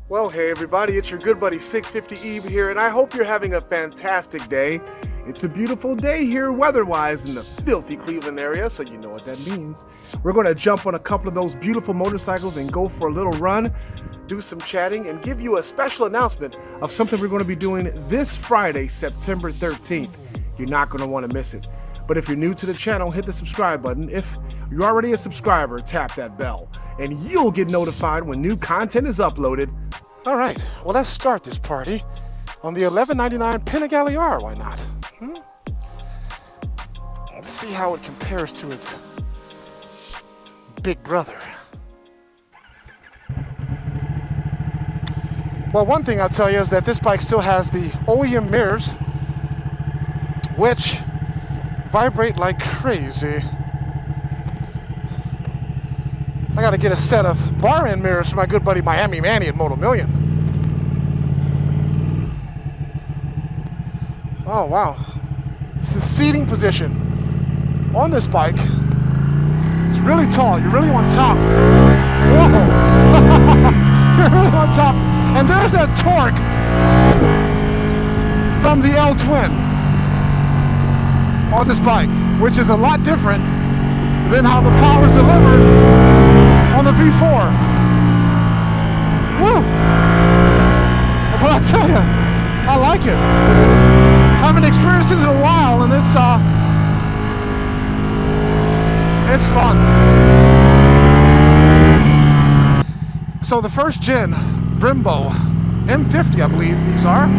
Well, hey everybody, it's your good buddy 650 Eve here, and I hope you're having a fantastic day. It's a beautiful day here weather-wise in the filthy Cleveland area, so you know what that means. We're going to jump on a couple of those beautiful motorcycles and go for a little run, do some chatting, and give you a special announcement of something we're going to be doing this Friday, September 13th. You're not going to want to miss it. But if you're new to the channel, hit the subscribe button. If you're already a subscriber, tap that bell, and you'll get notified when new content is uploaded. All right, well, let's start this party on the $11.99 Panigale R. Why not? Let's see how it compares to its big brother. Well, one thing I'll tell you is that this bike still has the OEM mirrors, which vibrate like crazy. I gotta get a set of bar end mirrors for my good buddy Miami Manny at Moto Million. Oh wow. It's the seating position on this bike. It's really tall. You're really on top. Whoa! You're really on top. And there's that torque from the L Twin on this bike, which is a lot different than how the power is delivered on the V4. Woo! But I tell you, I like it. Haven't experienced it in a while, and it's fun. So the first gen Brembo M50, I believe these are.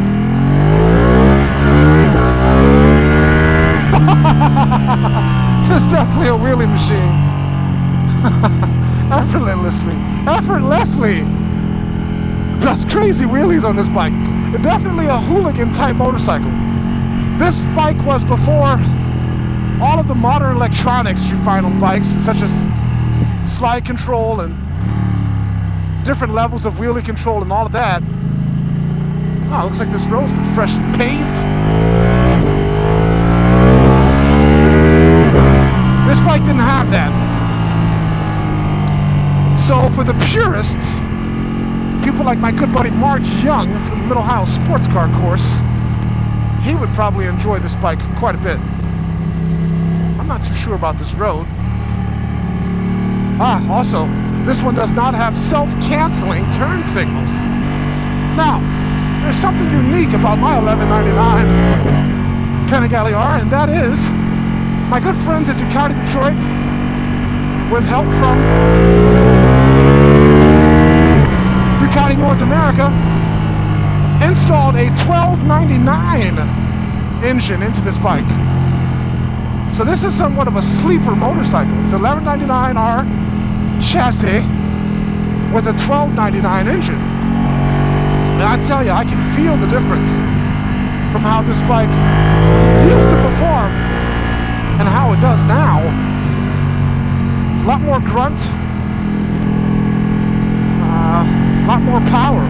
It's definitely a wheelie machine. Effortlessly does crazy wheelies on this bike. Definitely a hooligan type motorcycle. This bike was before all of the modern electronics you find on bikes, such as slide control and different levels of wheelie control and all of that. Oh, looks like this road's been freshly paved. This bike didn't have that. So for the purists, people like my good buddy Mark Young from the Middle Ohio Sports Car Course, he would probably enjoy this bike quite a bit. I'm not too sure about this road. Also, this one does not have self-canceling turn signals. Now, there's something unique about my $11.99 Panigale R, and that is my good friends at Ducati Detroit, with help from Ducati North America, installed a $12.99 engine into this bike. So this is somewhat of a sleeper motorcycle. It's $11.99 R chassis with a $12.99 engine. And I tell you, I can feel the difference from how this bike used to perform and how it does now. A lot more grunt, a lot more power.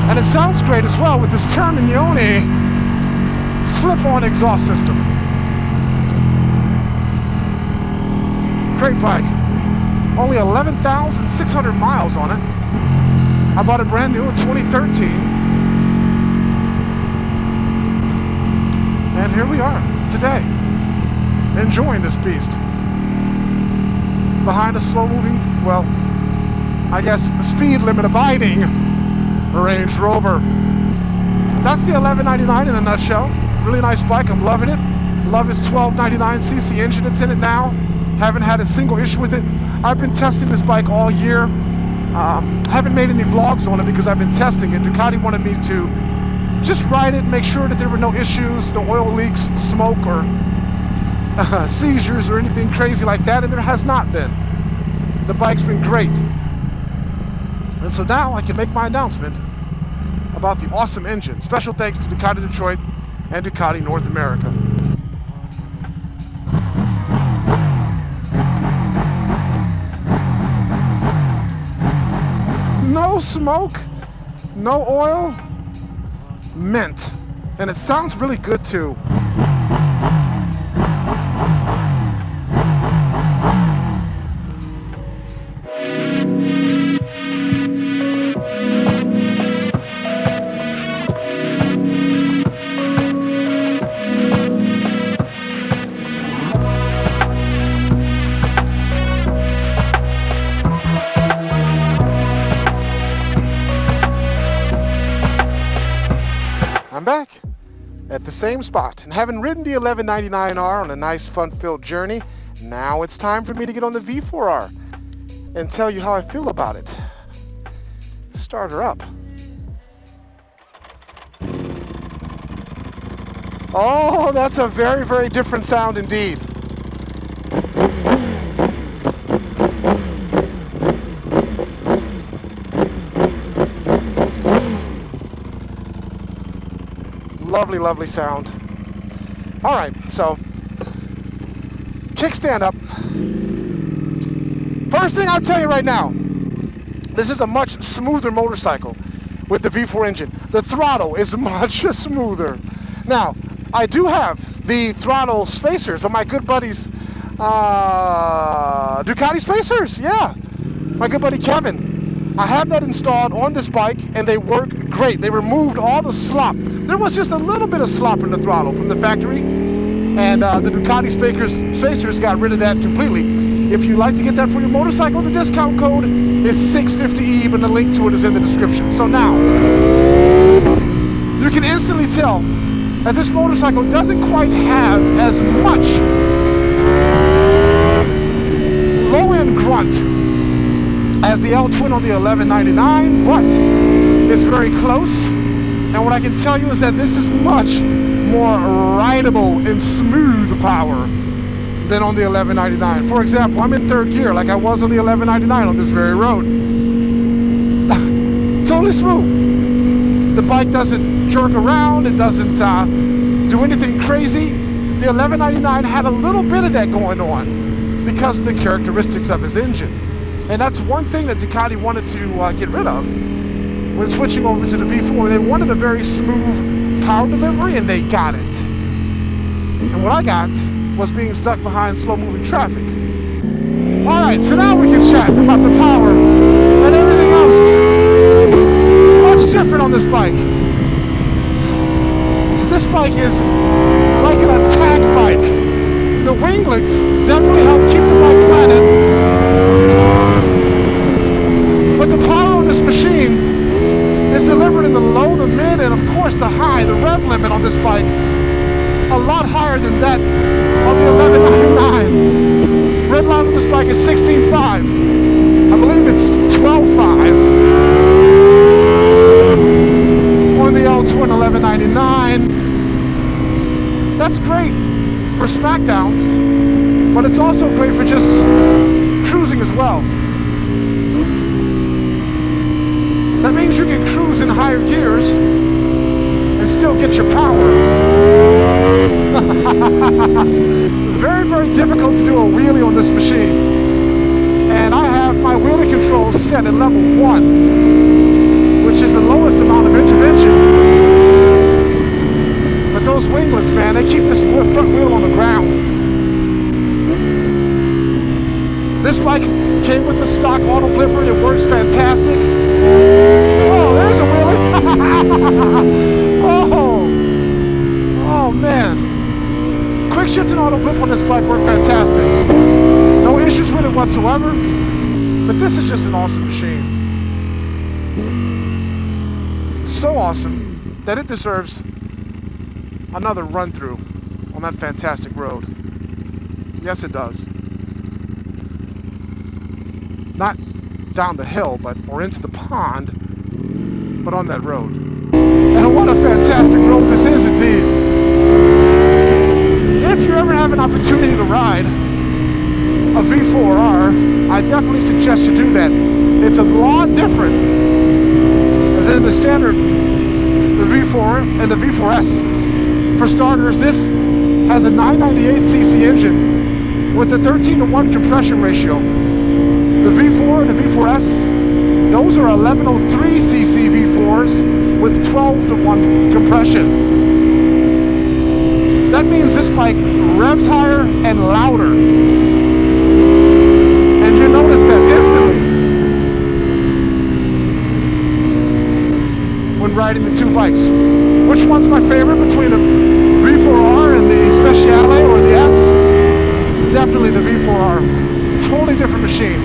And it sounds great as well with this Terminione slip-on exhaust system. Great bike. Only 11,600 miles on it. I bought it brand new in 2013. And here we are today, enjoying this beast. Behind a slow-moving, well, I guess speed limit abiding Range Rover. That's the $11.99 in a nutshell. Really nice bike, I'm loving it. Love his 1299cc engine that's in it now. Haven't had a single issue with it. I've been testing this bike all year. Haven't made any vlogs on it because I've been testing it. Ducati wanted me to just ride it and make sure that there were no issues, no oil leaks, smoke, or seizures or anything crazy like that, and there has not been. The bike's been great. And so now I can make my announcement about the awesome engine. Special thanks to Ducati Detroit and Ducati North America. No smoke, no oil, mint. And it sounds really good too. back at the same spot. And having ridden the 1199R on a nice fun-filled journey, now it's time for me to get on the V4R and tell you how I feel about it. Start her up. Oh, that's a very, very different sound indeed. Lovely, lovely sound. All right, so kickstand up. First thing I'll tell you right now, this is a much smoother motorcycle with the V4 engine. The throttle is much smoother. Now, I do have the throttle spacers, but my good buddies, Ducati spacers, yeah. My good buddy Kevin, I have that installed on this bike and they work great. They removed all the slop. There was just a little bit of slop in the throttle from the factory, and the Ducati spacers got rid of that completely. If you'd like to get that for your motorcycle, the discount code is 650EVE and the link to it is in the description. So now, you can instantly tell that this motorcycle doesn't quite have as much low-end grunt as the L-Twin on the 1199, but it's very close. And what I can tell you is that this is much more rideable and smooth power than on the 1199. For example, I'm in third gear like I was on the 1199 on this very road. Totally smooth. The bike doesn't jerk around, it doesn't do anything crazy. The 1199 had a little bit of that going on because of the characteristics of his engine. And that's one thing that Ducati wanted to get rid of when switching over to the V4. They wanted a very smooth power delivery, and they got it. And what I got was being stuck behind slow-moving traffic. All right, so now we can chat about the power and everything else. Much different on this bike. This bike is like an attack bike. The winglets definitely help keep the bike planted. But the power on this machine is delivered in the low, the mid, and of course the high. The rev limit on this bike, a lot higher than that on the 1199. Red line on this bike is 16.5. I believe it's 12.5 on the L-Twin 1199. That's great for smackdowns, but it's also great for just cruising as well. That means you can cruise in higher gears and still get your power. Very, very difficult to do a wheelie on this machine. And I have my wheelie control set at level 1, which is the lowest amount of intervention. But those winglets, man, they keep this front wheel on the ground. This bike came with the stock auto flipper and it works fantastic. Oh, there's a wheelie. Oh man. Quick shift and auto flip on this bike work fantastic. No issues with it whatsoever. But this is just an awesome machine. So awesome that it deserves another run through on that fantastic road. Yes, it does. Not down the hill, or into the pond, but on that road. And what a fantastic road this is indeed. If you ever have an opportunity to ride a V4R, I definitely suggest you do that. It's a lot different than the standard, the V4 and the V4S. For starters, this has a 998cc engine with a 13:1 compression ratio. The V4 and the V4S, those are 1103cc V4s with 12:1 compression. That means this bike revs higher and louder. And you notice that instantly when riding the two bikes. Which one's my favorite between the V4R and the Speciale or the S? Definitely the V4R. Totally different machine.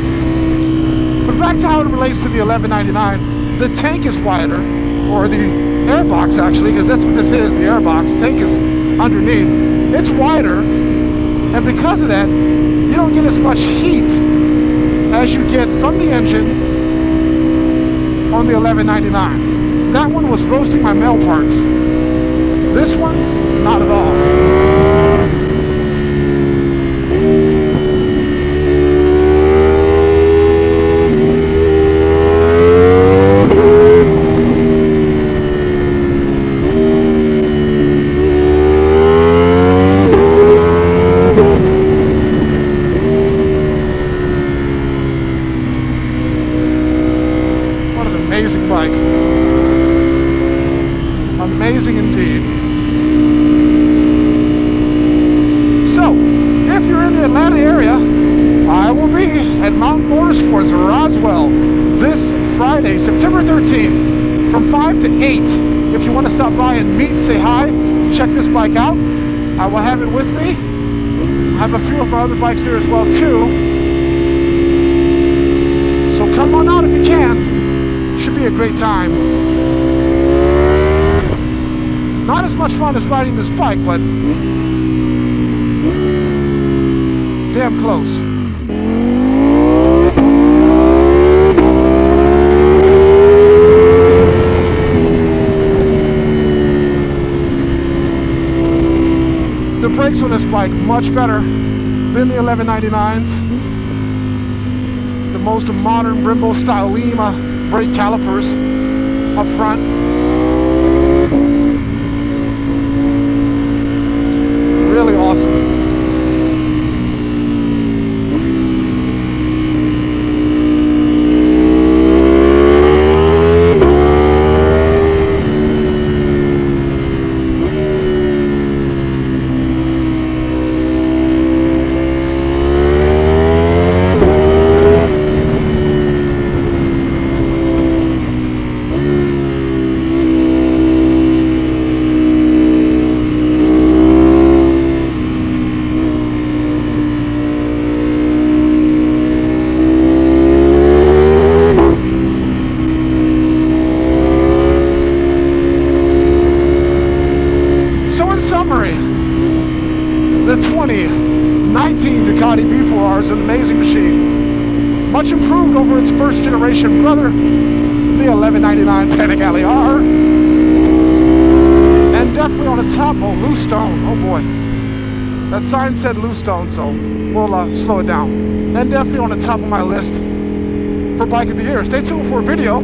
But back to how it relates to the 1199, the tank is wider or the airbox actually, because that's what this is, the airbox. The tank is underneath. It's wider, and because of that, you don't get as much heat as you get from the engine on the 1199. That one was roasting my male parts. This one, not at all. Amazing bike. Amazing indeed. So, if you're in the Atlanta area, I will be at Mountain Motorsports Roswell this Friday, September 13th, from 5 to 8. If you want to stop by and meet, say hi, check this bike out. I will have it with me. I have a few of my other bikes there as well too. So come on out if you can. Should be a great time. Not as much fun as riding this bike, but damn close. The brakes on this bike much better than the 1199s. The most modern Brembo style Lima brake calipers up front. Really awesome. The 2019 Ducati V4R is an amazing machine. Much improved over its first generation brother, the 1199 Panigale R. And definitely on the top, oh, loose stone, oh boy. That sign said loose stone, so we'll slow it down. And definitely on the top of my list for Bike of the Year. Stay tuned for a video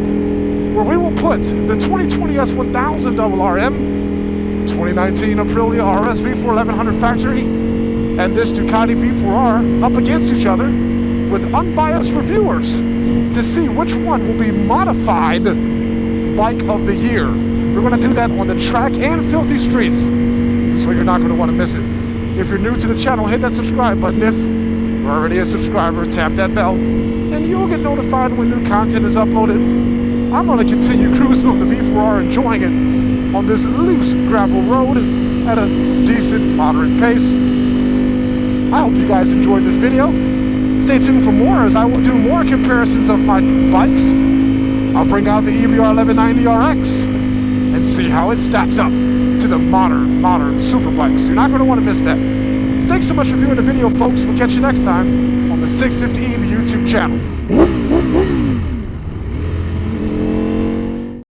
where we will put the 2020 S1000 RM, 2019 Aprilia RS V4 1100 factory, and this Ducati V4R up against each other with unbiased reviewers to see which one will be modified Bike of the Year. We're going to do that on the track and filthy streets, so you're not going to want to miss it. If you're new to the channel, hit that subscribe button. If you're already a subscriber, tap that bell, and you'll get notified when new content is uploaded. I'm going to continue cruising on the V4R, enjoying it on this loose gravel road at a decent, moderate pace. I hope you guys enjoyed this video. Stay tuned for more as I will do more comparisons of my bikes. I'll bring out the EBR 1190RX and see how it stacks up to the modern super bikes. You're not going to want to miss that. Thanks so much for viewing the video, folks. We'll catch you next time on the 650 EB YouTube channel.